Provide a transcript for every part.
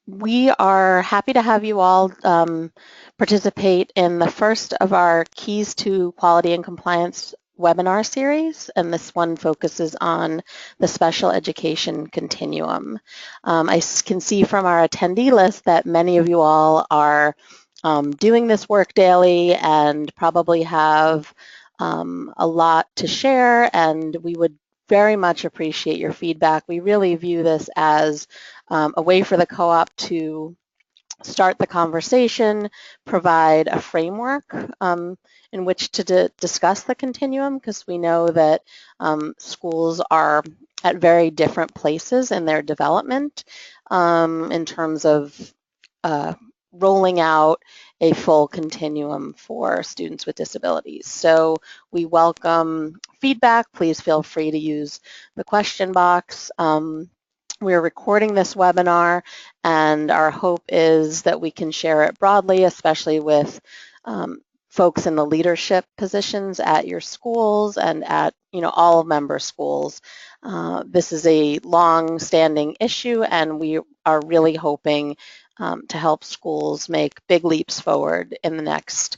We are happy to have you all participate in the first of our Keys to Quality and Compliance webinar series, and this one focuses on the special education continuum. I can see from our attendee list that many of you all are doing this work daily and probably have a lot to share, and we would very much appreciate your feedback. We really view this as a way for the co-op to start the conversation, provide a framework in which to discuss the continuum, because we know that schools are at very different places in their development in terms of rolling out a full continuum for students with disabilities. So we welcome feedback. Please feel free to use the question box. We're recording this webinar, and our hope is that we can share it broadly, especially with folks in the leadership positions at your schools and at all member schools. This is a long-standing issue, and we are really hoping to help schools make big leaps forward in the next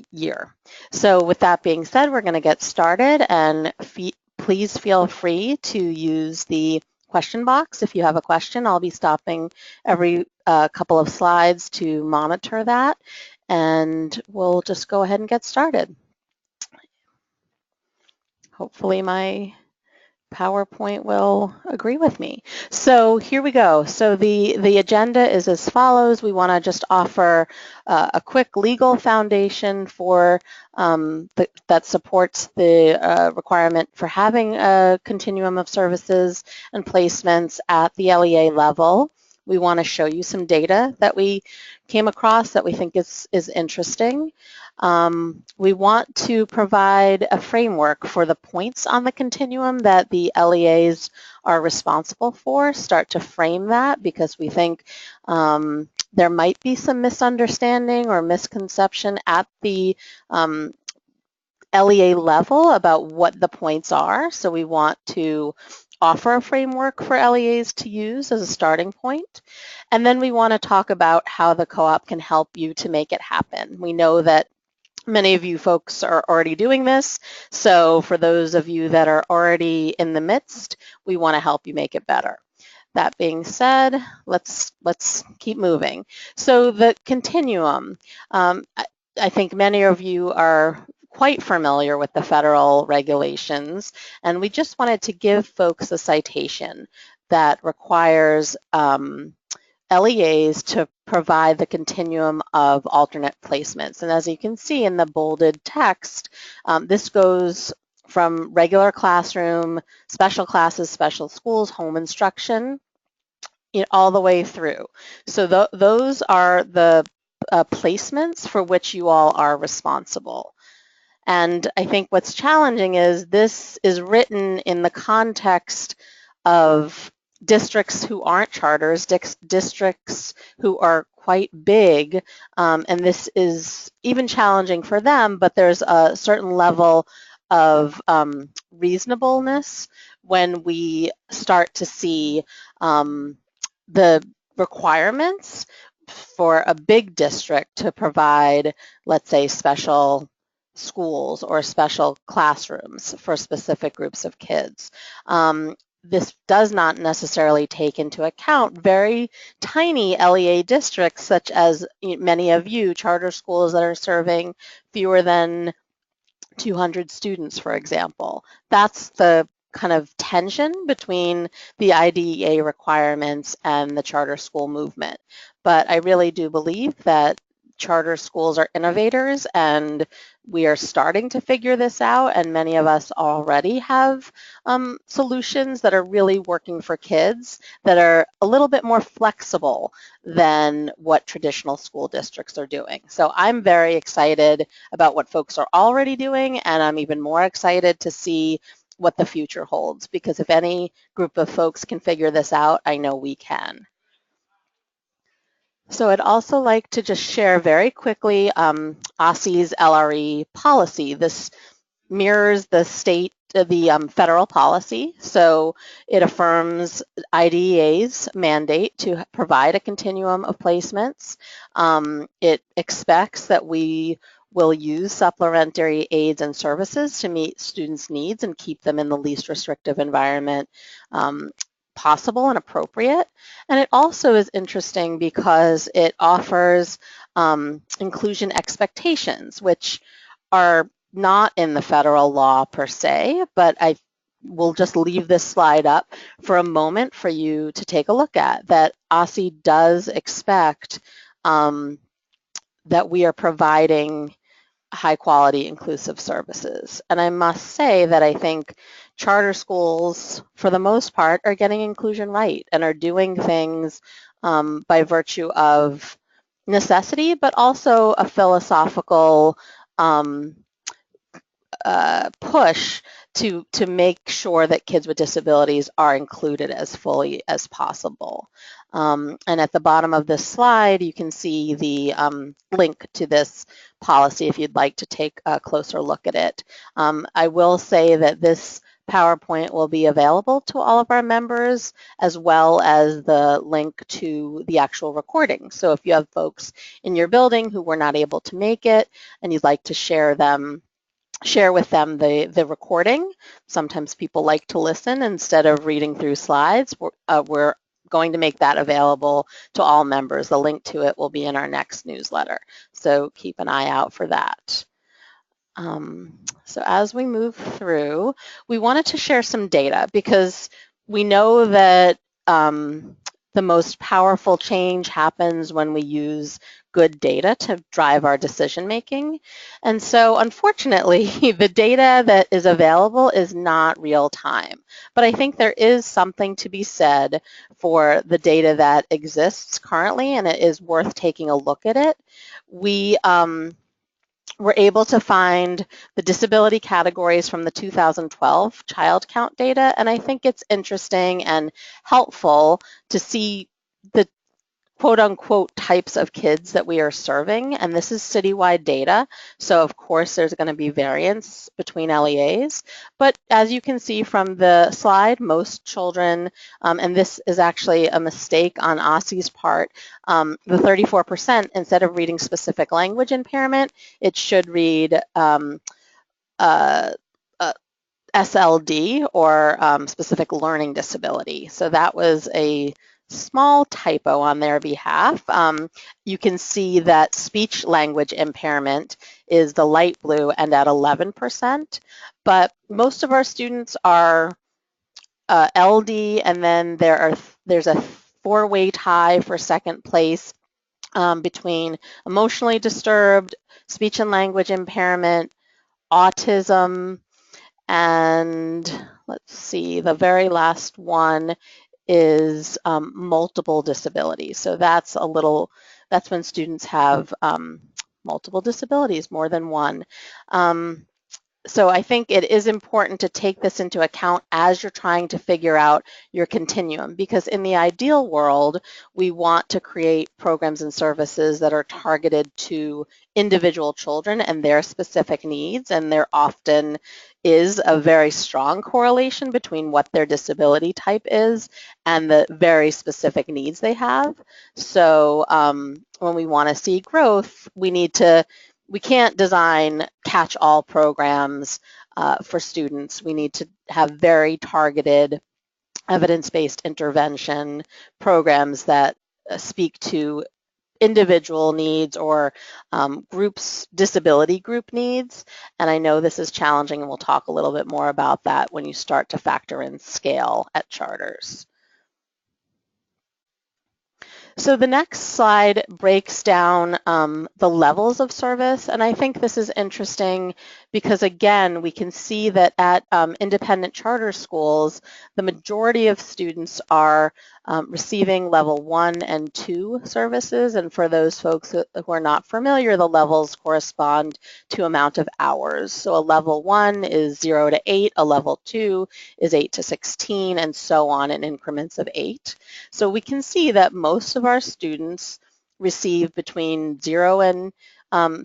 year. So with that being said, we're going to get started, and please feel free to use the question box. If you have a question, I'll be stopping every couple of slides to monitor that, and we'll just go ahead and get started. Hopefully my PowerPoint will agree with me. So here we go. So the agenda is as follows. We want to just offer a quick legal foundation for that supports the requirement for having a continuum of services and placements at the LEA level. We want to show you some data that we came across that we think is interesting. We want to provide a framework for the points on the continuum that the LEAs are responsible for, start to frame that, because we think there might be some misunderstanding or misconception at the LEA level about what the points are. So we want to offer a framework for LEAs to use as a starting point. And then we want to talk about how the co-op can help you to make it happen. We know that many of you folks are already doing this, so for those of you that are already in the midst, we want to help you make it better. That being said, let's keep moving. So the continuum, I think many of you are quite familiar with the federal regulations, and we just wanted to give folks a citation that requires LEAs to provide the continuum of alternate placements. And as you can see in the bolded text, this goes from regular classroom, special classes, special schools, home instruction, all the way through. So those are the placements for which you all are responsible. And I think what's challenging is this is written in the context of districts who aren't charters, districts who are quite big, and this is even challenging for them, but there's a certain level of reasonableness when we start to see the requirements for a big district to provide, let's say, special schools or special classrooms for specific groups of kids. This does not necessarily take into account very tiny LEA districts, such as many of you, charter schools that are serving fewer than 200 students, for example. That's the kind of tension between the IDEA requirements and the charter school movement. But I really do believe that charter schools are innovators, and we are starting to figure this out, and many of us already have solutions that are really working for kids that are a little bit more flexible than what traditional school districts are doing. So I'm very excited about what folks are already doing, and I'm even more excited to see what the future holds, because if any group of folks can figure this out, I know we can. So I'd also like to just share very quickly OSSI's LRE policy. This mirrors the state federal policy. So it affirms IDEA's mandate to provide a continuum of placements. It expects that we will use supplementary aids and services to meet students' needs and keep them in the least restrictive environment possible and appropriate. And it also is interesting because it offers inclusion expectations, which are not in the federal law per se, but I will just leave this slide up for a moment for you to take a look at, that OSSI does expect that we are providing high quality inclusive services. And I must say that I think charter schools, for the most part, are getting inclusion right and are doing things by virtue of necessity, but also a philosophical push to make sure that kids with disabilities are included as fully as possible. And at the bottom of this slide, you can see the link to this policy if you'd like to take a closer look at it. I will say that this PowerPoint will be available to all of our members, as well as the link to the actual recording. So if you have folks in your building who were not able to make it and you'd like to share with them the recording. Sometimes people like to listen instead of reading through slides. We're going to make that available to all members. The link to it will be in our next newsletter. So keep an eye out for that. So as we move through, we wanted to share some data because we know that the most powerful change happens when we use good data to drive our decision making. And so unfortunately, the data that is available is not real time. But I think there is something to be said for the data that exists currently, and it is worth taking a look at it. We were able to find the disability categories from the 2012 child count data, and I think it's interesting and helpful to see the quote-unquote types of kids that we are serving, and this is citywide data, so of course there's going to be variance between LEAs, but as you can see from the slide, most children, and this is actually a mistake on OSSI's part, the 34%, instead of reading specific language impairment, it should read SLD, or specific learning disability. So that was a small typo on their behalf. You can see that speech language impairment is the light blue and at 11%, but most of our students are LD, and then there's a four-way tie for second place between emotionally disturbed, speech and language impairment, autism, and let's see, the very last one is multiple disabilities. So that's when students have multiple disabilities, more than one. So I think it is important to take this into account as you're trying to figure out your continuum, because in the ideal world, we want to create programs and services that are targeted to individual children and their specific needs, and there often is a very strong correlation between what their disability type is and the very specific needs they have. So when we want to see growth, we can't design catch-all programs for students. We need to have very targeted evidence-based intervention programs that speak to individual needs or disability group needs. And I know this is challenging, and we'll talk a little bit more about that when you start to factor in scale at charters. So the next slide breaks down the levels of service, and I think this is interesting because, again, we can see that at independent charter schools, the majority of students are receiving level 1 and 2 services, and for those folks who are not familiar, the levels correspond to amount of hours. So a level 1 is 0 to 8, a level 2 is 8 to 16, and so on in increments of 8. So we can see that most of our students receive between 0 and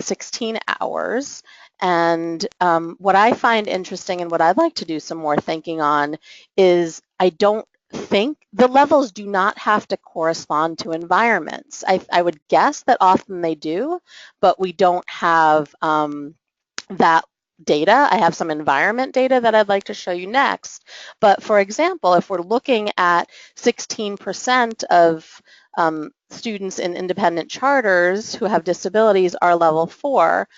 16 hours. And what I find interesting and what I'd like to do some more thinking on is I don't think the levels do not have to correspond to environments. I would guess that often they do, but we don't have that data. I have some environment data that I'd like to show you next. But for example, if we're looking at 16% of students in independent charters who have disabilities are level 4,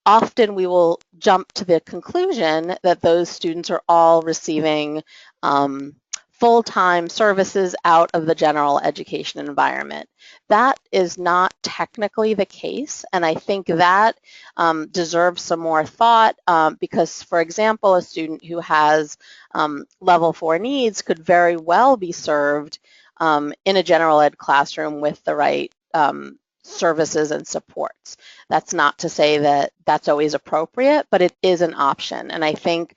often we will jump to the conclusion that those students are all receiving full-time services out of the general education environment. That is not technically the case, and I think that deserves some more thought because, for example, a student who has level 4 needs could very well be served in a general ed classroom with the right services and supports. That's not to say that that's always appropriate, but it is an option. And I think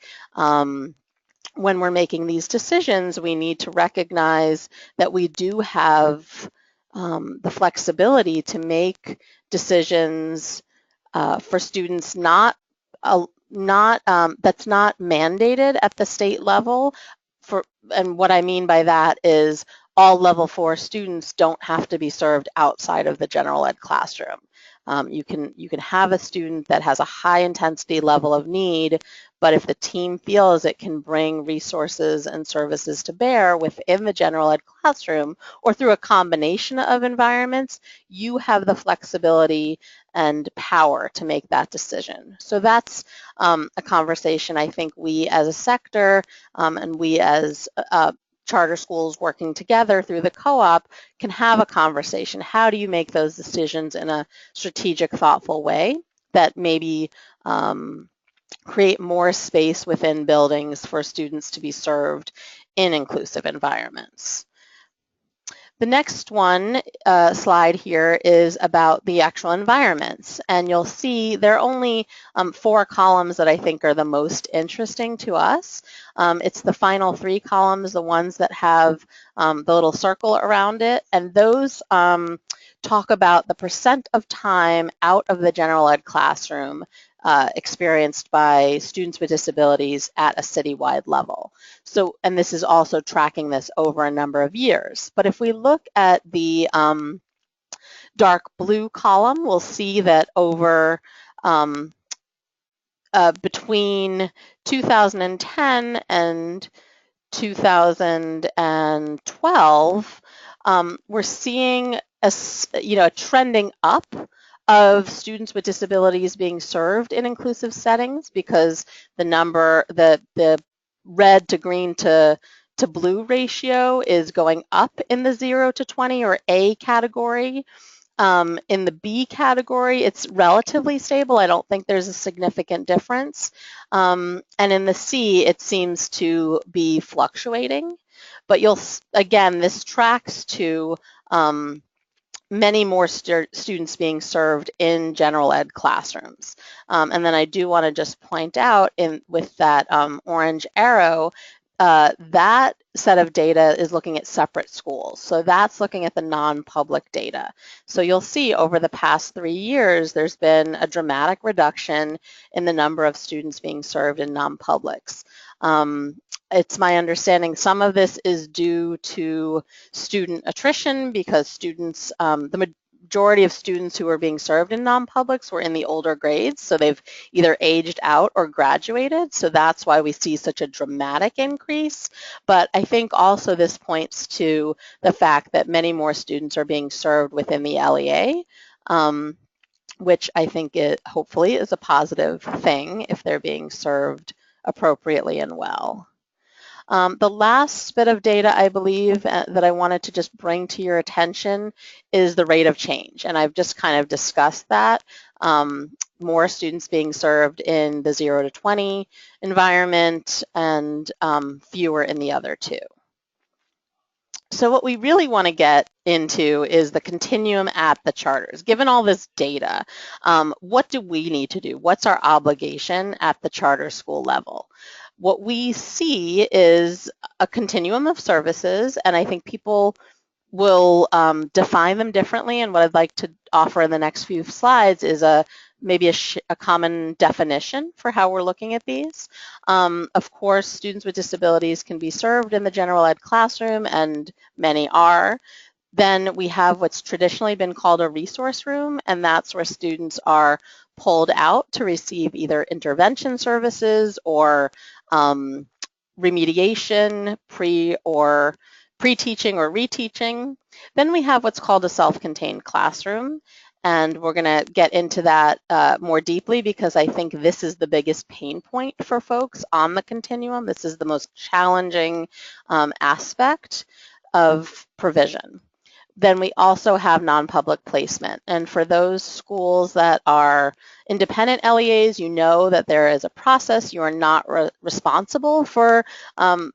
when we're making these decisions, we need to recognize that we do have the flexibility to make decisions for students that's not mandated at the state level. And what I mean by that is all level 4 students don't have to be served outside of the general ed classroom. You can have a student that has a high intensity level of need, but if the team feels it can bring resources and services to bear within the general ed classroom or through a combination of environments, you have the flexibility and power to make that decision. So that's a conversation I think we as a sector and we as charter schools working together through the co-op can have a conversation. How do you make those decisions in a strategic, thoughtful way that maybe create more space within buildings for students to be served in inclusive environments? The next one slide here is about the actual environments, and you'll see there are only 4 columns that I think are the most interesting to us. It's the final 3 columns, the ones that have the little circle around it, and those talk about the percent of time out of the general ed classroom experienced by students with disabilities at a citywide level. So, and this is also tracking this over a number of years. But if we look at the dark blue column, we'll see that over between 2010 and 2012, we're seeing a trending up of students with disabilities being served in inclusive settings because the red to green to blue ratio is going up in the 0 to 20 or A category. In the B category, it's relatively stable. I don't think there's a significant difference. And in the C, it seems to be fluctuating. But again, this tracks to many more students being served in general ed classrooms. And then I do want to just point out with that orange arrow, that set of data is looking at separate schools. So that's looking at the non-public data. So you'll see over the past 3 years, there's been a dramatic reduction in the number of students being served in non-publics. It's my understanding some of this is due to student attrition because students, the majority of students who are being served in non-publics were in the older grades, so they've either aged out or graduated, so that's why we see such a dramatic increase. But I think also this points to the fact that many more students are being served within the LEA, which I think hopefully is a positive thing if they're being served appropriately and well. The last bit of data I believe that I wanted to just bring to your attention is the rate of change, and I've just kind of discussed that. More students being served in the 0 to 20 environment and fewer in the other 2. So what we really want to get into is the continuum at the charters. Given all this data, what do we need to do? What's our obligation at the charter school level? What we see is a continuum of services, and I think people we'll define them differently, and what I'd like to offer in the next few slides is maybe a common definition for how we're looking at these. Of course, students with disabilities can be served in the general ed classroom, and many are. Then we have what's traditionally been called a resource room, and that's where students are pulled out to receive either intervention services or remediation, pre-teaching or reteaching. Then we have what's called a self-contained classroom, and we're going to get into that more deeply because I think this is the biggest pain point for folks on the continuum. This is the most challenging aspect of provision. Then we also have non-public placement. And for those schools that are independent LEAs, you know that there is a process. You are not responsible for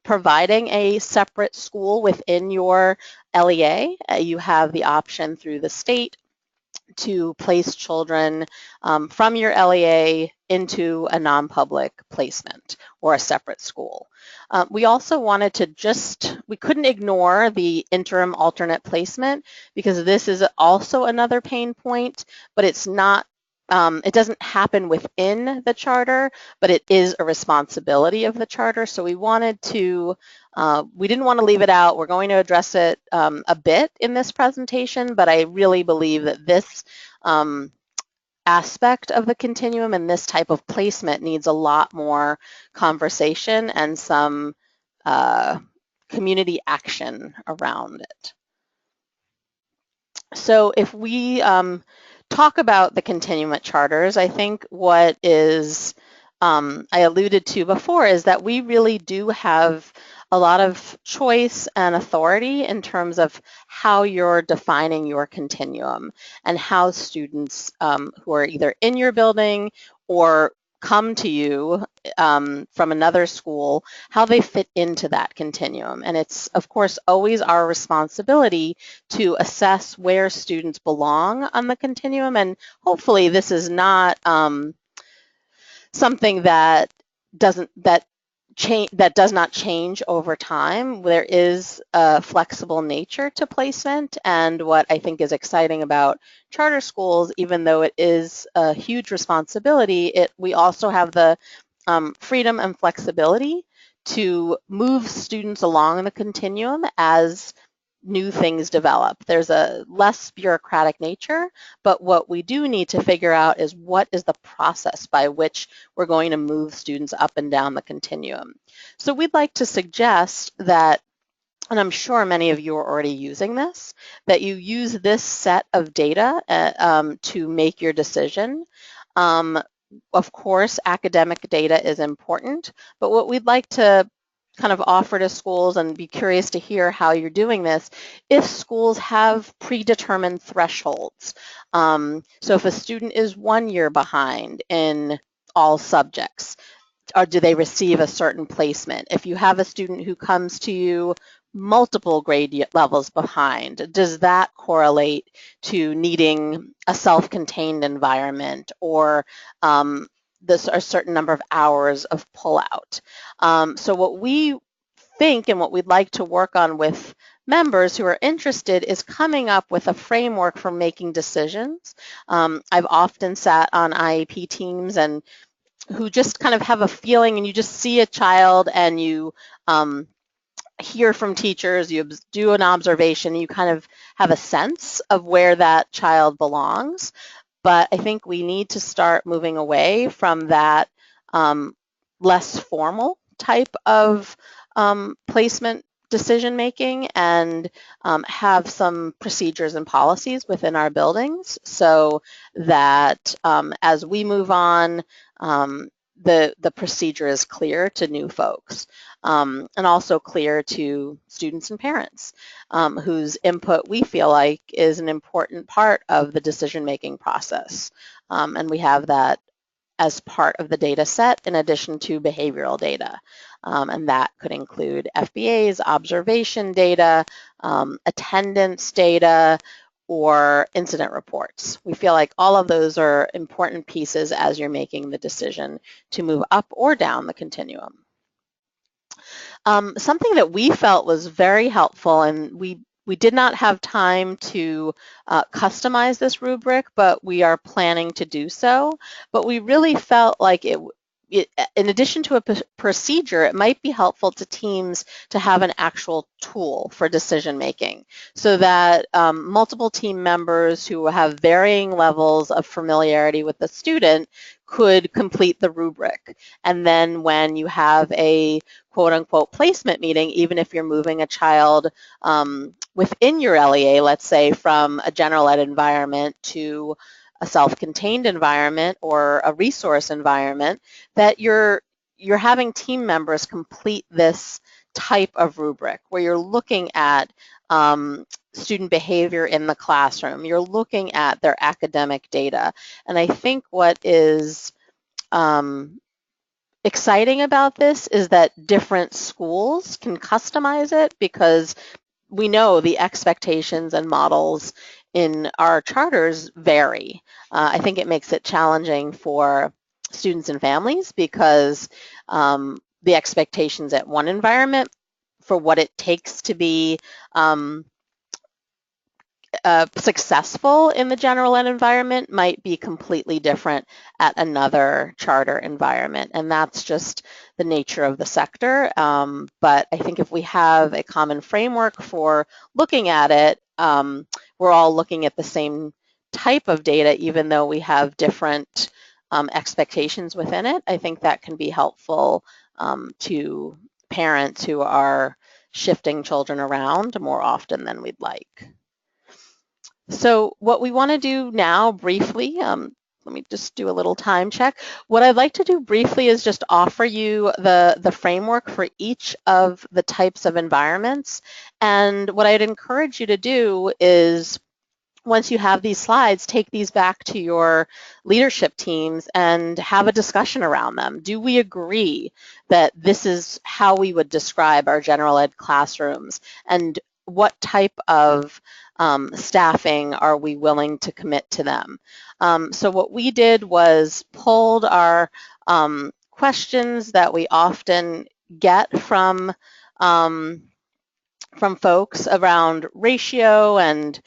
providing a separate school within your LEA. You have the option through the state to place children from your LEA into a non-public placement or a separate school. We also wanted to we couldn't ignore the interim alternate placement because this is also another pain point, but it's not, it doesn't happen within the charter, but it is a responsibility of the charter. So we wanted to, we didn't want to leave it out. We're going to address it a bit in this presentation, but I really believe that this aspect of the continuum and this type of placement needs a lot more conversation and some community action around it. So if we talk about the continuum at charters, I think what is I alluded to before is that we really do have a lot of choice and authority in terms of how you're defining your continuum and how students who are either in your building or come to you from another school, how they fit into that continuum. And it's, of course, always our responsibility to assess where students belong on the continuum. And hopefully this is not something that does not change over time. There is a flexible nature to placement, and what I think is exciting about charter schools, even though it is a huge responsibility, we also have the freedom and flexibility to move students along the continuum as new things develop. There's a less bureaucratic nature, but what we do need to figure out is what is the process by which we're going to move students up and down the continuum. So we'd like to suggest that, and I'm sure many of you are already using this, that you use this set of data to make your decision. Of course, academic data is important, but what we'd like to kind of offer to schools, and be curious to hear how you're doing this, if schools have predetermined thresholds. So if a student is 1 year behind in all subjects, or do they receive a certain placement? If you have a student who comes to you multiple grade levels behind, does that correlate to needing a self-contained environment or a certain number of hours of pullout? So what we think and what we'd like to work on with members who are interested is coming up with a framework for making decisions. I've often sat on IEP teams and who just kind of have a feeling, and you just see a child and you hear from teachers, you do an observation, you kind of have a sense of where that child belongs. But I think we need to start moving away from that less formal type of placement decision making and have some procedures and policies within our buildings so that as we move on, the procedure is clear to new folks and also clear to students and parents whose input we feel like is an important part of the decision-making process. And we have that as part of the data set in addition to behavioral data. And that could include FBAs, observation data, attendance data, or incident reports. We feel like all of those are important pieces as you're making the decision to move up or down the continuum. Something that we felt was very helpful, and we we did not have time to customize this rubric, but we are planning to do so. But we really felt like in addition to a procedure, it might be helpful to teams to have an actual tool for decision making, so that multiple team members who have varying levels of familiarity with the student could complete the rubric. And then when you have a quote unquote placement meeting, even if you're moving a child within your LEA, let's say from a general ed environment to a self-contained environment or a resource environment, that you're having team members complete this type of rubric where you're looking at student behavior in the classroom, you're looking at their academic data. And I think what is exciting about this is that different schools can customize it, because we know the expectations and models in our charters vary. I think it makes it challenging for students and families, because the expectations at one environment for what it takes to be successful in the general ed environment might be completely different at another charter environment. And that's just the nature of the sector. But I think if we have a common framework for looking at it, we're all looking at the same type of data, even though we have different expectations within it. I think that can be helpful to parents who are shifting children around more often than we'd like. So what we want to do now briefly, let me just do a little time check. What I'd like to do briefly is just offer you the framework for each of the types of environments. And what I'd encourage you to do is, once you have these slides, take these back to your leadership teams and have a discussion around them. Do we agree that this is how we would describe our general ed classrooms? And what type of staffing are we willing to commit to them? So what we did was pulled our questions that we often get from folks around ratio and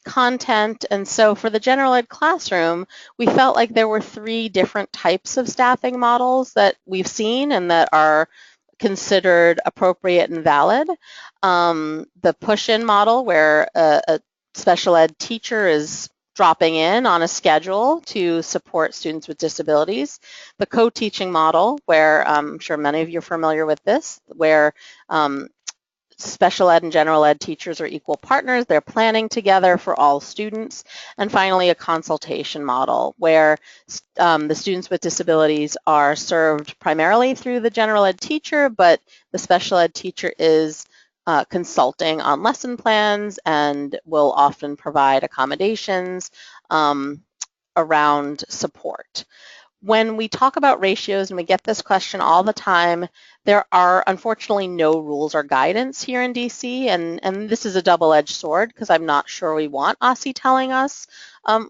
content. And so for the general ed classroom, we felt like there were 3 different types of staffing models that we've seen and that are considered appropriate and valid. The push-in model, where a special ed teacher is dropping in on a schedule to support students with disabilities. The co-teaching model, where I'm sure many of you are familiar with this, where special ed and general ed teachers are equal partners. They're planning together for all students. And finally, a consultation model, where the students with disabilities are served primarily through the general ed teacher, but the special ed teacher is consulting on lesson plans and will often provide accommodations around support. When we talk about ratios, and we get this question all the time, there are unfortunately no rules or guidance here in DC, and this is a double-edged sword, because I'm not sure we want OSCE telling us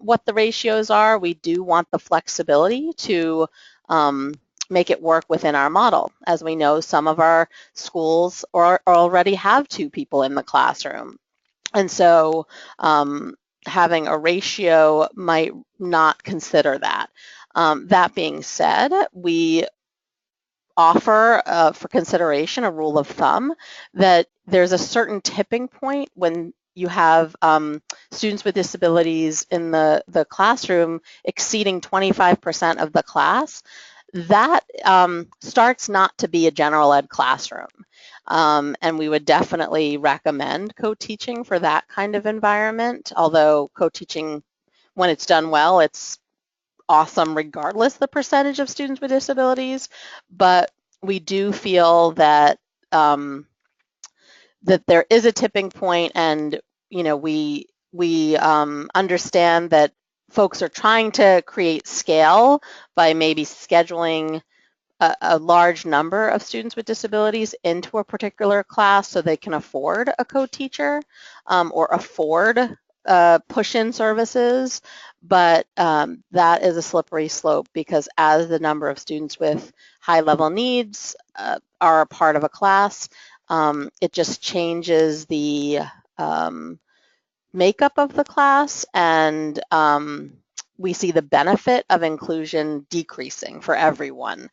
what the ratios are. We do want the flexibility to make it work within our model. As we know, some of our schools already have 2 people in the classroom. And so having a ratio might not consider that. That being said, we offer for consideration a rule of thumb that there's a certain tipping point when you have students with disabilities in the classroom exceeding 25% of the class. That starts not to be a general ed classroom. And we would definitely recommend co-teaching for that kind of environment, although co-teaching, when it's done well, it's awesome regardless the percentage of students with disabilities. But we do feel that that there is a tipping point, and we understand that folks are trying to create scale by maybe scheduling a large number of students with disabilities into a particular class so they can afford a co-teacher or afford push-in services. But that is a slippery slope, because as the number of students with high-level needs are a part of a class, it just changes the makeup of the class, and we see the benefit of inclusion decreasing for everyone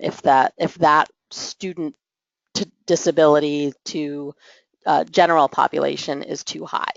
if that student disability to general population is too high.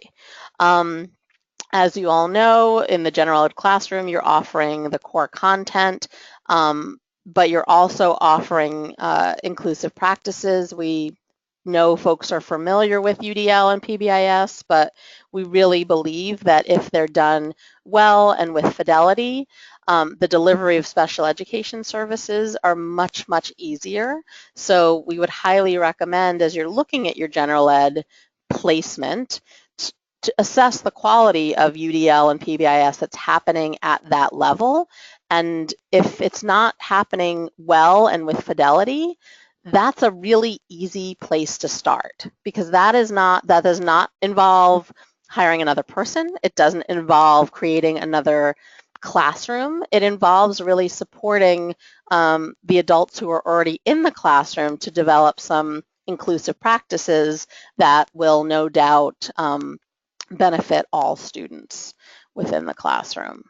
As you all know, in the general ed classroom, you're offering the core content, but you're also offering inclusive practices. We know folks are familiar with UDL and PBIS, but we really believe that if they're done well and with fidelity, the delivery of special education services are much, much easier. So we would highly recommend, as you're looking at your general ed placement, to assess the quality of UDL and PBIS that's happening at that level. And if it's not happening well and with fidelity, that's a really easy place to start, because that does not involve hiring another person. It doesn't involve creating another classroom. It involves really supporting the adults who are already in the classroom to develop some inclusive practices that will no doubt benefit all students within the classroom.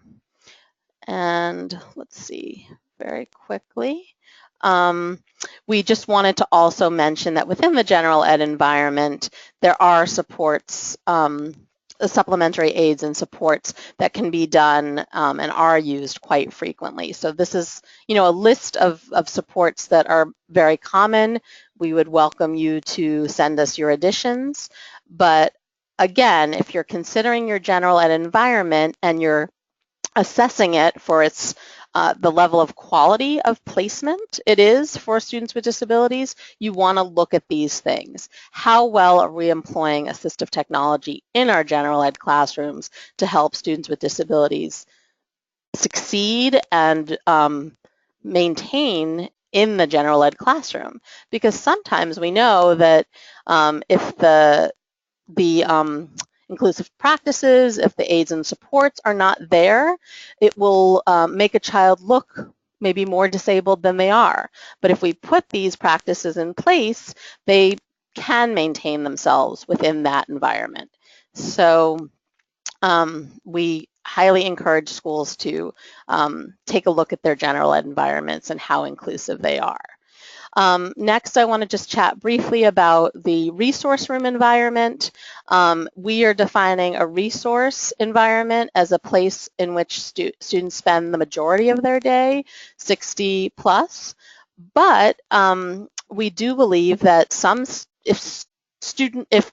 And let's see, very quickly. We just wanted to also mention that within the general ed environment, there are supports, supplementary aids and supports that can be done and are used quite frequently. So this is, a list of supports that are very common. We would welcome you to send us your additions. But again, if you're considering your general ed environment and you're assessing it for its the level of quality of placement it is for students with disabilities, you want to look at these things. How well are we employing assistive technology in our general ed classrooms to help students with disabilities succeed and maintain in the general ed classroom? Because sometimes we know that if the inclusive practices, if the aids and supports are not there, it will make a child look maybe more disabled than they are. But if we put these practices in place, they can maintain themselves within that environment. So we highly encourage schools to take a look at their general ed environments and how inclusive they are. Next, I want to just chat briefly about the resource room environment. We are defining a resource environment as a place in which students spend the majority of their day, 60 plus. But we do believe that if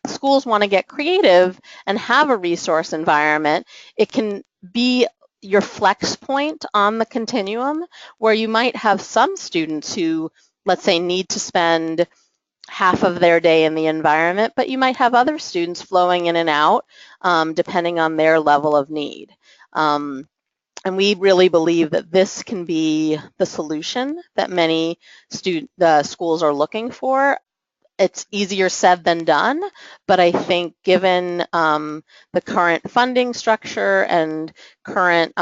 schools want to get creative and have a resource environment, it can be your flex point on the continuum, where you might have some students who, let's say, need to spend half of their day in the environment, but you might have other students flowing in and out depending on their level of need. And we really believe that this can be the solution that many schools are looking for. It's easier said than done, but I think given the current funding structure and current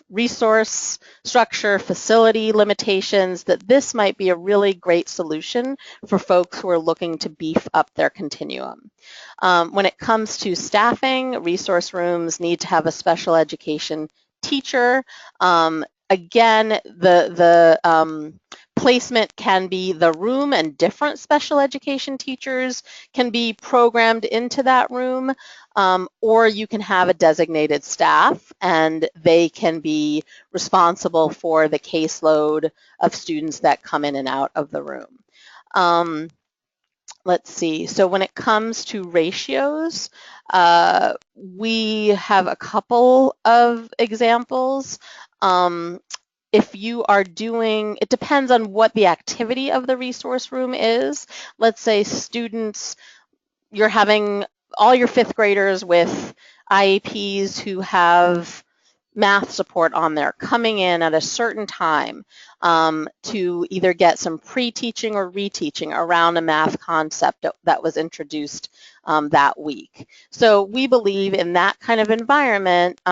resource structure, facility limitations, that this might be a really great solution for folks who are looking to beef up their continuum. When it comes to staffing, resource rooms need to have a special education teacher. Again, the placement can be the room, and different special education teachers can be programmed into that room, or you can have a designated staff and they can be responsible for the caseload of students that come in and out of the room. Let's see, so when it comes to ratios, we have a couple of examples. If you are doing, it depends on what the activity of the resource room is. Let's say students, you're having all your fifth graders with IEPs who have math support on there coming in at a certain time to either get some pre-teaching or reteaching around a math concept that was introduced that week. So we believe in that kind of environment,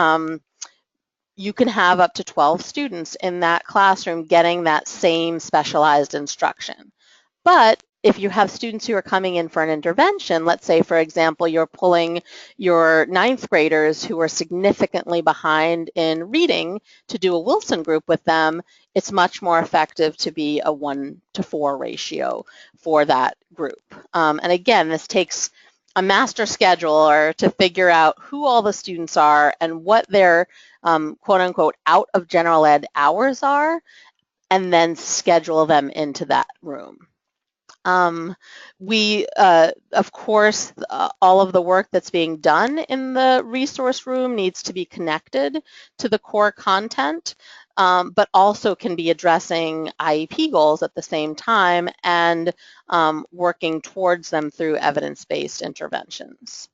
you can have up to 12 students in that classroom getting that same specialized instruction. But if you have students who are coming in for an intervention, let's say, for example, you're pulling your 9th graders who are significantly behind in reading to do a Wilson group with them, it's much more effective to be a 1-to-4 ratio for that group. And again, this takes a master scheduler to figure out who all the students are and what their quote unquote out of general ed hours are, and then schedule them into that room. Of course, all of the work that's being done in the resource room needs to be connected to the core content, but also can be addressing IEP goals at the same time and working towards them through evidence-based interventions.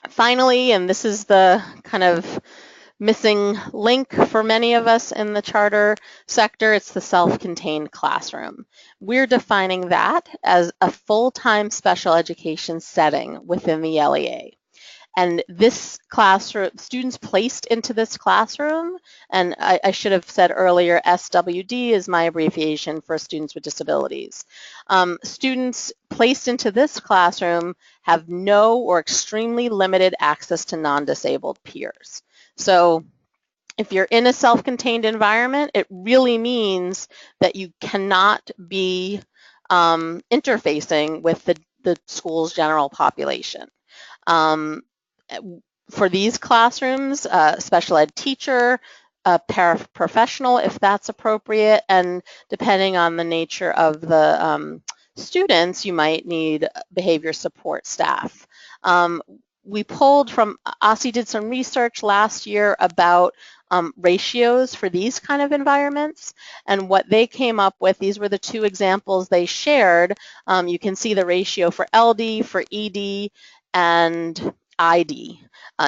Finally, and this is the kind of missing link for many of us in the charter sector, it's the self-contained classroom. We're defining that as a full-time special education setting within the LEA. And this classroom, students placed into this classroom, and I should have said earlier, SWD is my abbreviation for students with disabilities. Students placed into this classroom have no or extremely limited access to non-disabled peers. So if you're in a self-contained environment, it really means that you cannot be interfacing with the school's general population. For these classrooms, a special ed teacher, a paraprofessional if that's appropriate, and depending on the nature of the students, you might need behavior support staff. We pulled from, OSSI did some research last year about ratios for these kind of environments, and what they came up with, these were the 2 examples they shared. You can see the ratio for LD, for ED, and ID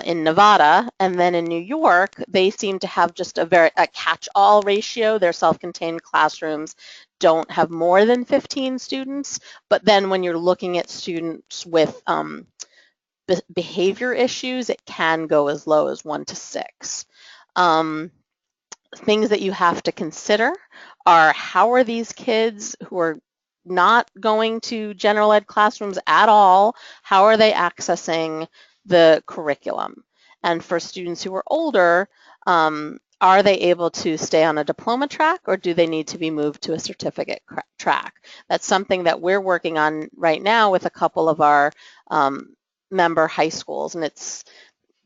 in Nevada, and then in New York, they seem to have just a catch-all ratio. Their self-contained classrooms don't have more than 15 students, but then when you're looking at students with behavior issues, it can go as low as 1 to 6. Things that you have to consider are, how are these kids who are not going to general ed classrooms at all, how are they accessing the curriculum? And for students who are older, are they able to stay on a diploma track, or do they need to be moved to a certificate track? That's something that we're working on right now with a couple of our member high schools, and it's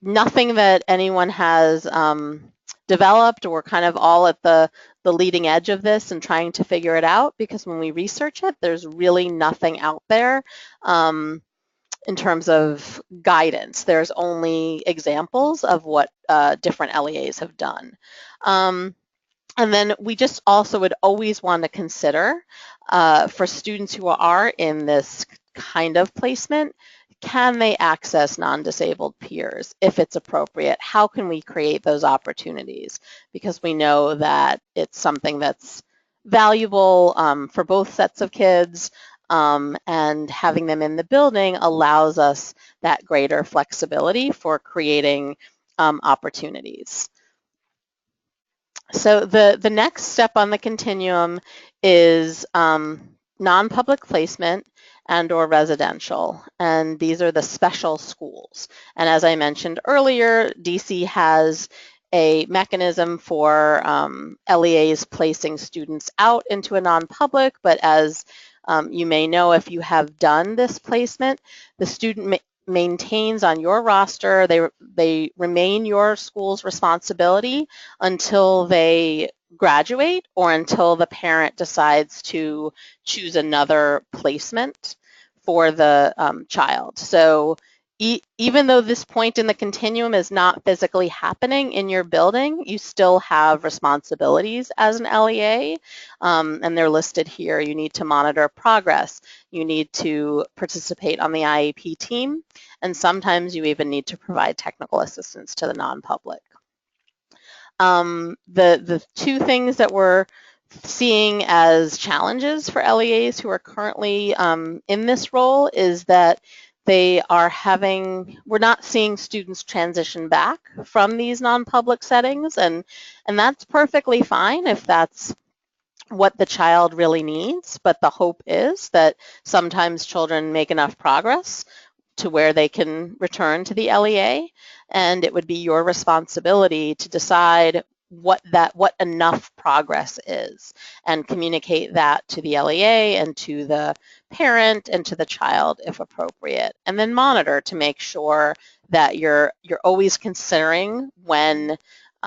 nothing that anyone has developed. We're kind of all at the leading edge of this and trying to figure it out, because when we research it, there's really nothing out there in terms of guidance. There's only examples of what different LEAs have done. And then we just also would always want to consider for students who are in this kind of placement, can they access non-disabled peers if it's appropriate? How can we create those opportunities? Because we know that it's something that's valuable for both sets of kids, and having them in the building allows us that greater flexibility for creating opportunities. So the next step on the continuum is non-public placement and or residential, and these are the special schools. And as I mentioned earlier, DC has a mechanism for LEAs placing students out into a non-public, but as you may know, if you have done this placement, the student maintains on your roster, they remain your school's responsibility until they graduate or until the parent decides to choose another placement for the child. So even though this point in the continuum is not physically happening in your building, you still have responsibilities as an LEA, and they're listed here. You need to monitor progress. You need to participate on the IEP team, and sometimes you even need to provide technical assistance to the non-public. The 2 things that we're seeing as challenges for LEAs who are currently in this role is that we're not seeing students transition back from these non-public settings, and that's perfectly fine if that's what the child really needs, but the hope is that sometimes children make enough progress to where they can return to the LEA, and it would be your responsibility to decide what enough progress is and communicate that to the LEA and to the parent and to the child if appropriate, and then monitor to make sure that you're always considering when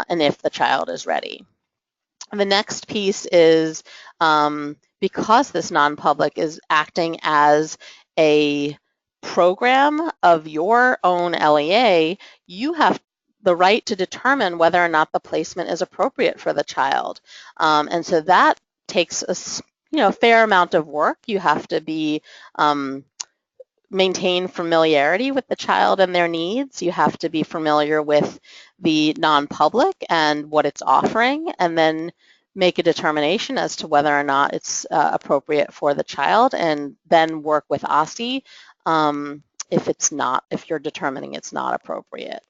and if the child is ready. The next piece is because this non-public is acting as a program of your own LEA, you have the right to determine whether or not the placement is appropriate for the child. And so that takes a fair amount of work. You have to be maintain familiarity with the child and their needs. You have to be familiar with the non-public and what it's offering, and then make a determination as to whether or not it's appropriate for the child, and then work with OSSI if you're determining it's not appropriate.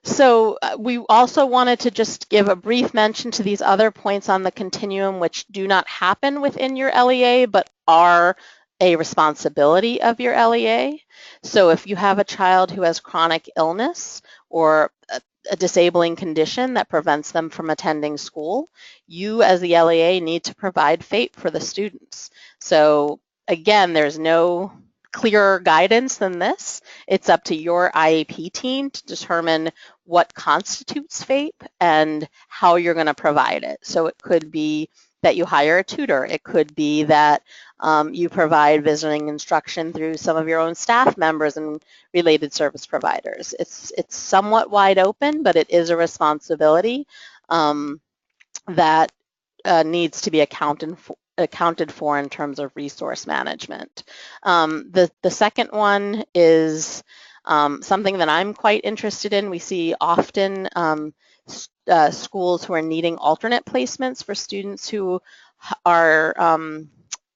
So we also wanted to just give a brief mention to these other points on the continuum which do not happen within your LEA but are a responsibility of your LEA. So if you have a child who has chronic illness or a disabling condition that prevents them from attending school, you as the LEA need to provide FAPE for the students. So again, there's no clearer guidance than this. It's up to your IEP team to determine what constitutes FAPE and how you're going to provide it. So it could be that you hire a tutor. It could be that you provide visiting instruction through some of your own staff members and related service providers. It's somewhat wide open, but it is a responsibility that needs to be accounted for in terms of resource management. The second one is something that I'm quite interested in. We see often schools who are needing alternate placements for students who are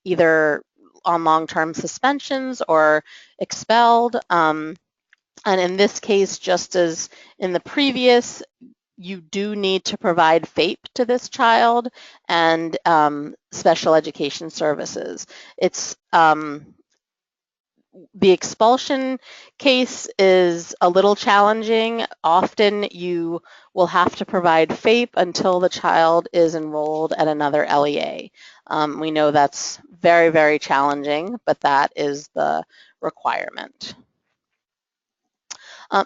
either on long-term suspensions or expelled. And in this case, just as in the previous, you do need to provide FAPE to this child and special education services. It's the expulsion case is a little challenging. Often you will have to provide FAPE until the child is enrolled at another LEA. We know that's very, very challenging, but that is the requirement.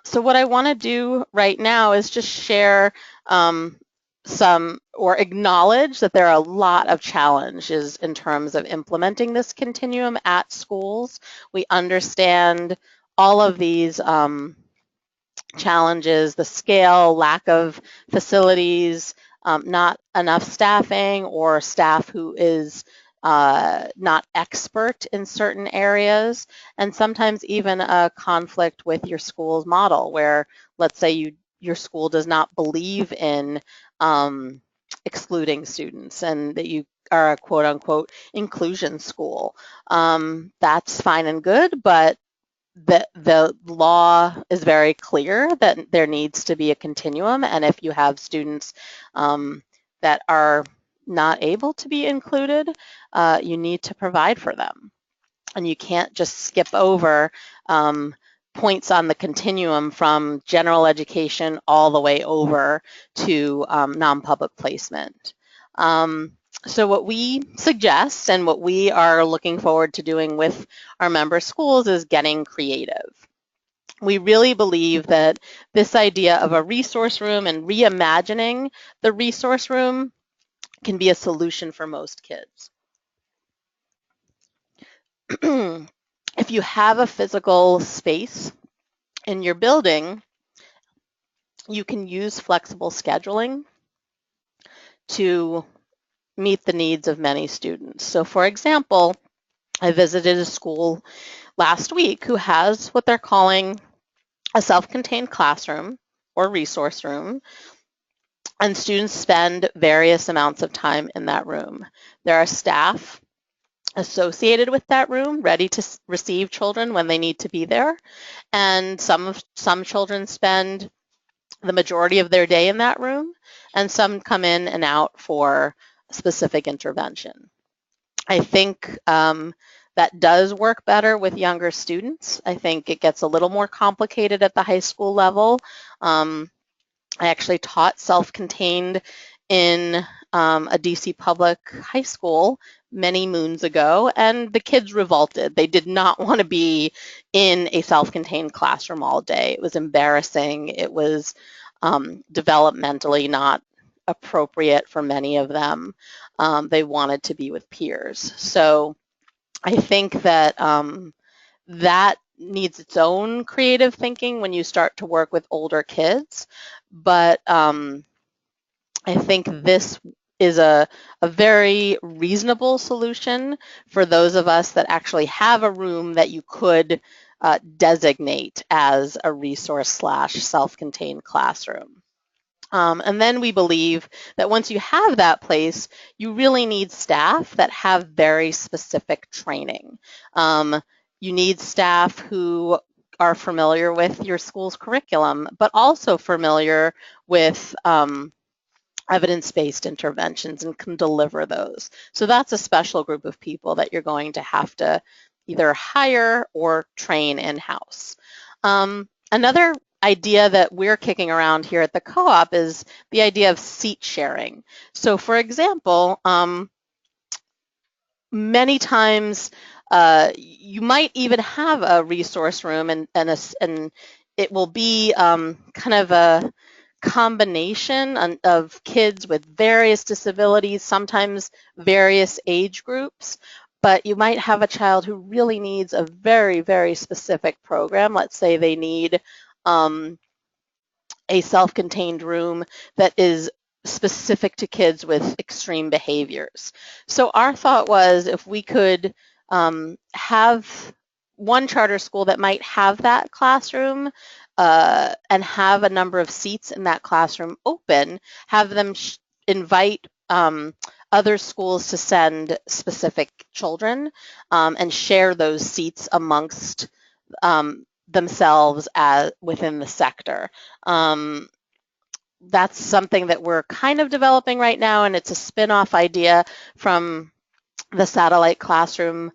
So what I want to do right now is just share or acknowledge that there are a lot of challenges in terms of implementing this continuum at schools. We understand all of these challenges, the scale, lack of facilities, not enough staffing, or staff who is not expert in certain areas, and sometimes even a conflict with your school's model where, let's say, your school does not believe in excluding students and that you are a quote-unquote inclusion school. That's fine and good, but the law is very clear that there needs to be a continuum, and if you have students that are not able to be included, you need to provide for them. And you can't just skip over points on the continuum from general education all the way over to non-public placement. So what we suggest and what we are looking forward to doing with our member schools is getting creative. We really believe that this idea of a resource room and reimagining the resource room can be a solution for most kids. If you have a physical space in your building, you can use flexible scheduling to meet the needs of many students. So for example, I visited a school last week who has what they're calling a self-contained classroom or resource room, and students spend various amounts of time in that room. There are staff associated with that room ready to receive children when they need to be there, and some children spend the majority of their day in that room, and some come in and out for specific intervention. I think that does work better with younger students. I think it gets a little more complicated at the high school level. I actually taught self-contained in a DC public high school many moons ago, and the kids revolted. They did not want to be in a self-contained classroom all day. It was embarrassing. It was developmentally not appropriate for many of them. They wanted to be with peers. So I think that that needs its own creative thinking when you start to work with older kids. But I think this is a very reasonable solution for those of us that actually have a room that you could designate as a resource / self-contained classroom. And then we believe that once you have that place, you really need staff that have very specific training. You need staff who are familiar with your school's curriculum, but also familiar with evidence-based interventions and can deliver those. So that's a special group of people that you're going to have to either hire or train in-house. Another idea that we're kicking around here at the co-op is the idea of seat sharing. So for example, many times you might even have a resource room and it will be kind of a combination of kids with various disabilities, sometimes various age groups, but you might have a child who really needs a very, very specific program. Let's say they need a self-contained room that is specific to kids with extreme behaviors. So our thought was if we could have one charter school that might have that classroom and have a number of seats in that classroom open, have them invite other schools to send specific children and share those seats amongst themselves within the sector. That's something that we're kind of developing right now, and it's a spin-off idea from the satellite classroom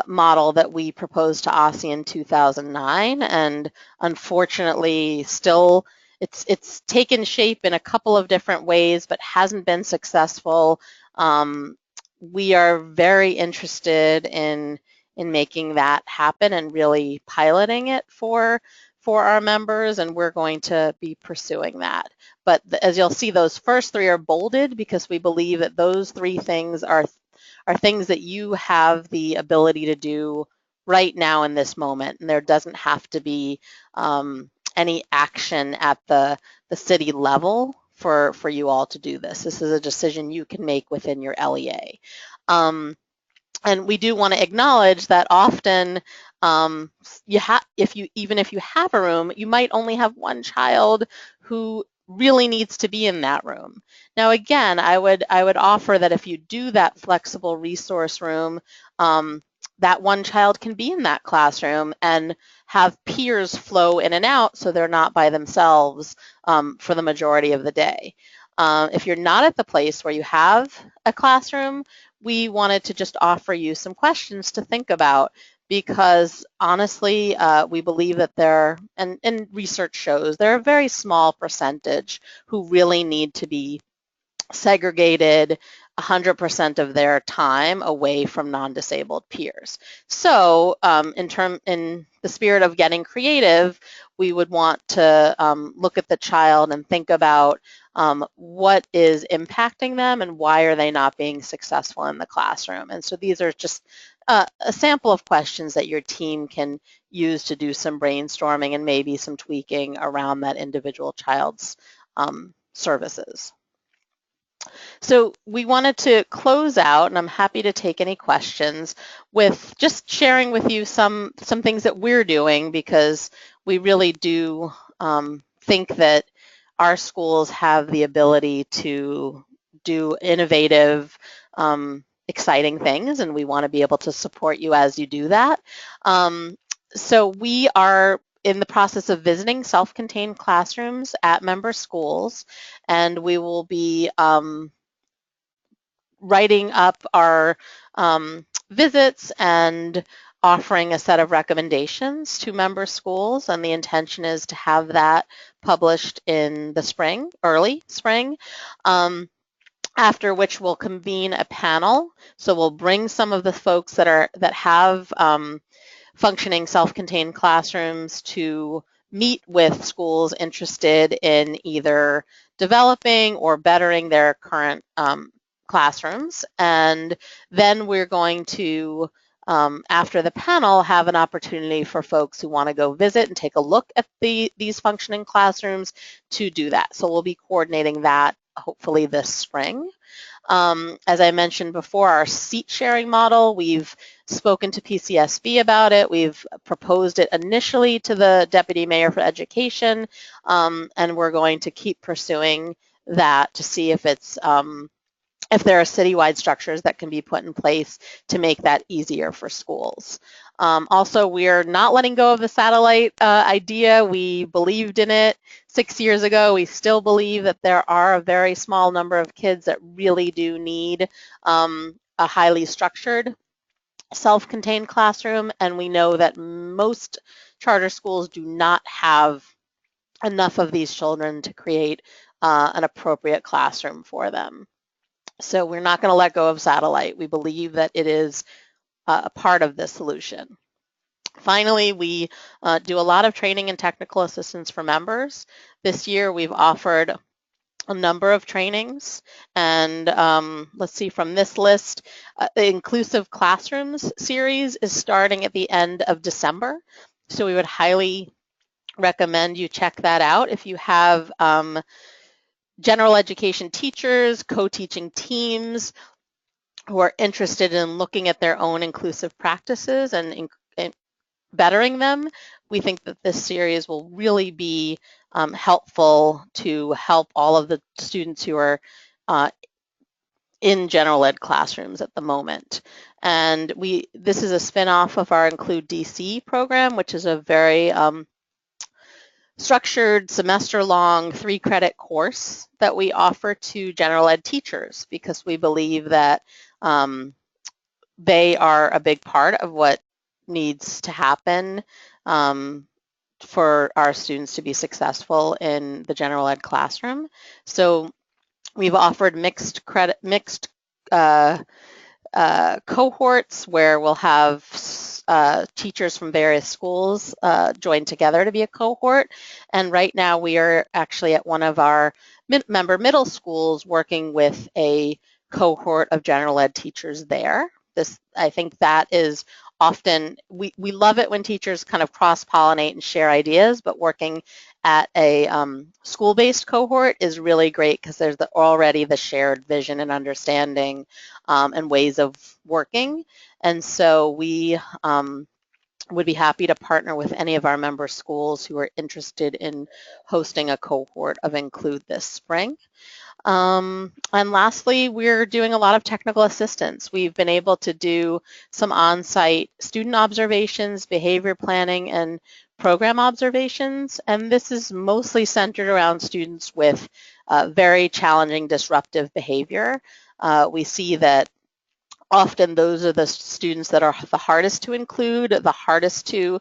model that we proposed to OSSI in 2009, and unfortunately still it's taken shape in a couple of different ways but hasn't been successful. We are very interested in making that happen and really piloting it for our members, and we're going to be pursuing that. But as you'll see, those first three are bolded because we believe that those three things are things that you have the ability to do right now in this moment, and there doesn't have to be any action at the city level for you all to do this. This is a decision you can make within your LEA. And we do want to acknowledge that often even if you have a room, you might only have one child who really needs to be in that room. Now again, I would offer that if you do that flexible resource room, that one child can be in that classroom and have peers flow in and out so they're not by themselves for the majority of the day. If you're not at the place where you have a classroom, we wanted to just offer you some questions to think about, because honestly, we believe that and research shows, there are a very small percentage who really need to be segregated 100% of their time away from non-disabled peers. So in the spirit of getting creative, we would want to look at the child and think about what is impacting them and why are they not being successful in the classroom. And so these are just a sample of questions that your team can use to do some brainstorming and maybe some tweaking around that individual child's services. So we wanted to close out, and I'm happy to take any questions, with just sharing with you some things that we're doing, because we really do think that our schools have the ability to do innovative, exciting things, and we want to be able to support you as you do that. So we are in the process of visiting self-contained classrooms at member schools, and we will be writing up our visits and offering a set of recommendations to member schools, and the intention is to have that published in the spring, early spring, after which we'll convene a panel. So we'll bring some of the folks that have functioning self-contained classrooms to meet with schools interested in either developing or bettering their current classrooms. And then we're going to, after the panel, have an opportunity for folks who want to go visit and take a look at these functioning classrooms to do that. So we'll be coordinating that hopefully this spring. As I mentioned before, our seat sharing model, we've spoken to PCSB about it. We've proposed it initially to the Deputy Mayor for Education, and we're going to keep pursuing that to see if it's if there are citywide structures that can be put in place to make that easier for schools. Also, we're not letting go of the satellite idea. We believed in it 6 years ago. We still believe that there are a very small number of kids that really do need a highly structured, self-contained classroom, and we know that most charter schools do not have enough of these children to create an appropriate classroom for them. So we're not going to let go of satellite. We believe that it is a part of the solution. Finally, we do a lot of training and technical assistance for members. This year, we've offered a number of trainings, and let's see, from this list, the Inclusive Classrooms series is starting at the end of December. So we would highly recommend you check that out. If you have general education teachers, co-teaching teams who are interested in looking at their own inclusive practices and bettering them, we think that this series will really be helpful to help all of the students who are in general ed classrooms at the moment. And this is a spin-off of our Include DC program, which is a very structured semester-long 3-credit course that we offer to general ed teachers, because we believe that they are a big part of what needs to happen for our students to be successful in the general ed classroom. So we've offered mixed cohorts where we'll have teachers from various schools join together to be a cohort. And right now we are actually at one of our member middle schools working with a cohort of general ed teachers there. I think that is often, we love it when teachers kind of cross-pollinate and share ideas, but working at a school-based cohort is really great because there's already the shared vision and understanding and ways of working. And so we would be happy to partner with any of our member schools who are interested in hosting a cohort of Include this spring. And lastly, we're doing a lot of technical assistance. We've been able to do some on-site student observations, behavior planning, and program observations, and this is mostly centered around students with very challenging disruptive behavior. We see that often those are the students that are the hardest to include, the hardest to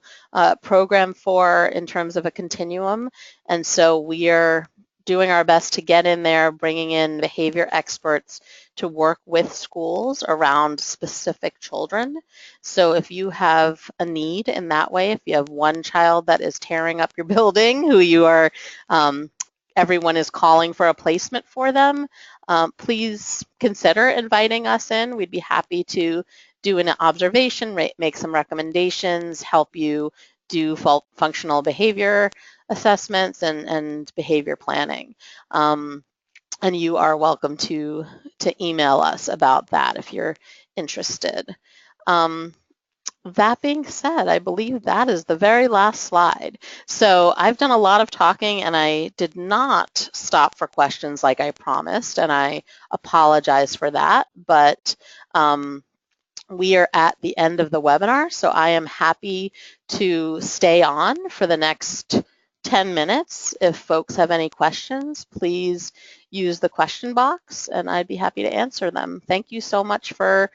program for in terms of a continuum, and so we are doing our best to get in there, bringing in behavior experts to work with schools around specific children. So if you have a need in that way, if you have one child that is tearing up your building, who you are, everyone is calling for a placement for them, please consider inviting us in. We'd be happy to do an observation, make some recommendations, help you do functional behavior assessments and behavior planning. And you are welcome to email us about that if you're interested. That being said, I believe that is the very last slide. So I've done a lot of talking and I did not stop for questions like I promised, and I apologize for that, but we are at the end of the webinar, so I am happy to stay on for the next 10 minutes. If folks have any questions, please use the question box and I'd be happy to answer them. Thank you so much for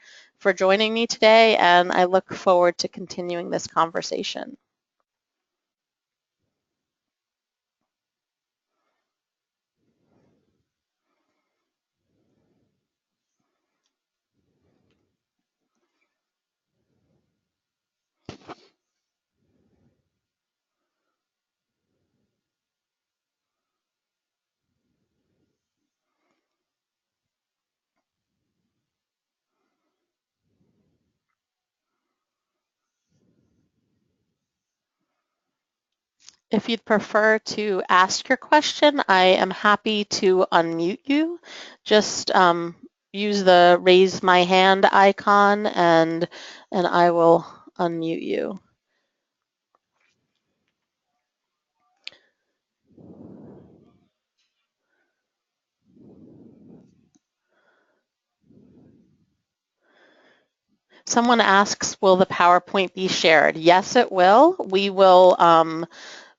joining me today, and I look forward to continuing this conversation. If you'd prefer to ask your question, I am happy to unmute you. Just use the raise my hand icon and I will unmute you. Someone asks, will the PowerPoint be shared? Yes, it will. We will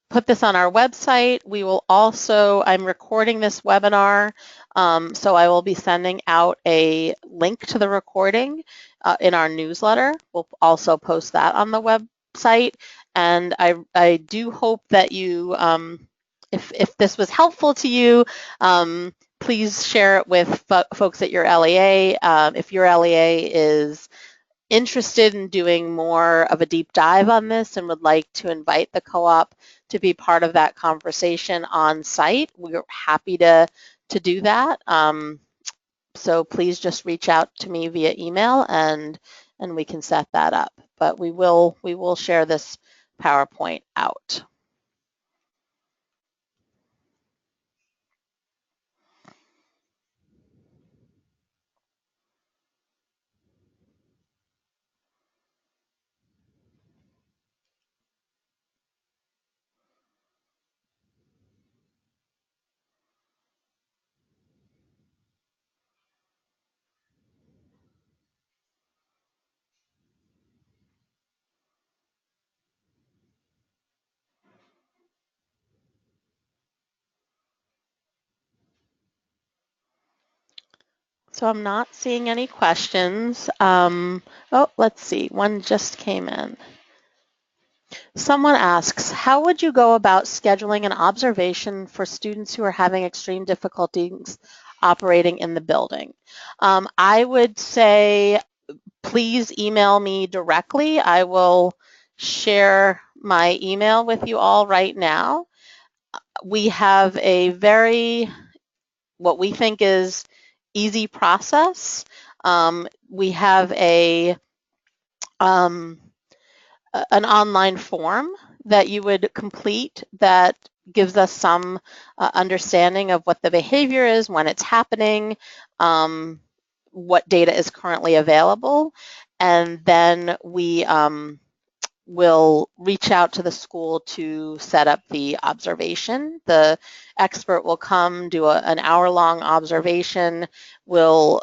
put this on our website. We will also, I'm recording this webinar, so I will be sending out a link to the recording in our newsletter. We'll also post that on the website. And I do hope that you, if this was helpful to you, please share it with folks at your LEA. If your LEA is interested in doing more of a deep dive on this and would like to invite the co-op to be part of that conversation on site, we're happy to do that. So please just reach out to me via email and we can set that up. But we will share this PowerPoint out. So I'm not seeing any questions. Oh, let's see, one just came in. Someone asks, how would you go about scheduling an observation for students who are having extreme difficulties operating in the building? I would say, please email me directly. I will share my email with you all right now. We have a very, what we think is easy process. We have an online form that you would complete that gives us some understanding of what the behavior is, when it's happening, what data is currently available, and then we will reach out to the school to set up the observation. The expert will come, do an hour-long observation, will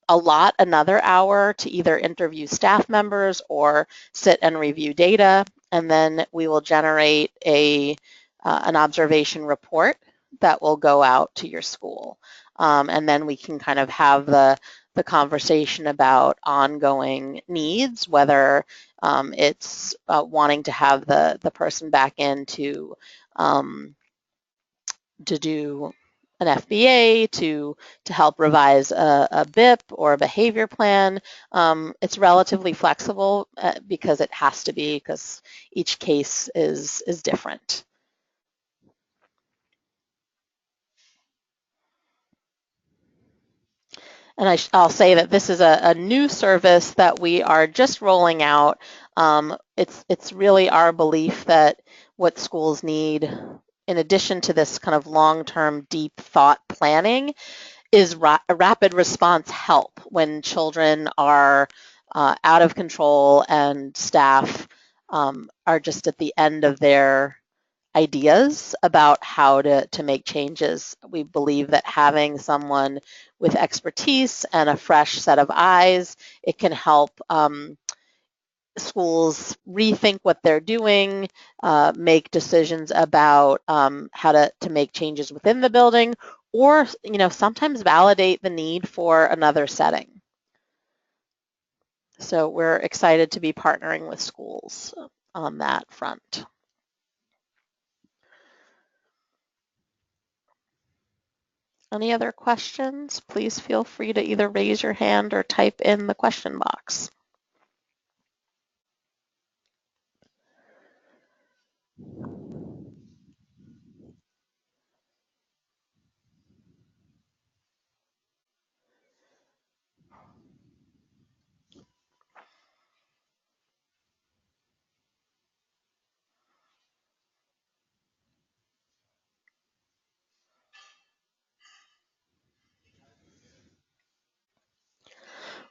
allot another hour to either interview staff members or sit and review data, and then we will generate an observation report that will go out to your school. And then we can kind of have the conversation about ongoing needs, whether it's wanting to have the person back in to do an FBA, to help revise a BIP or a behavior plan. It's relatively flexible because it has to be, because each case is different. And I'll say that this is a new service that we are just rolling out. It's really our belief that what schools need, in addition to this kind of long-term deep thought planning, is rapid response help when children are out of control and staff are just at the end of their ideas about how to make changes. We believe that having someone with expertise and a fresh set of eyes, it can help schools rethink what they're doing, make decisions about how to make changes within the building, or sometimes validate the need for another setting. So we're excited to be partnering with schools on that front. Any other questions? Please feel free to either raise your hand or type in the question box.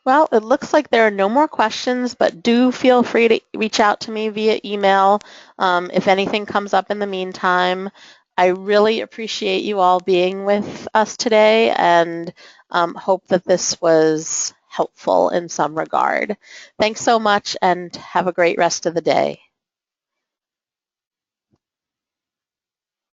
Well, it looks like there are no more questions, but do feel free to reach out to me via email if anything comes up in the meantime. I really appreciate you all being with us today and hope that this was helpful in some regard. Thanks so much and have a great rest of the day.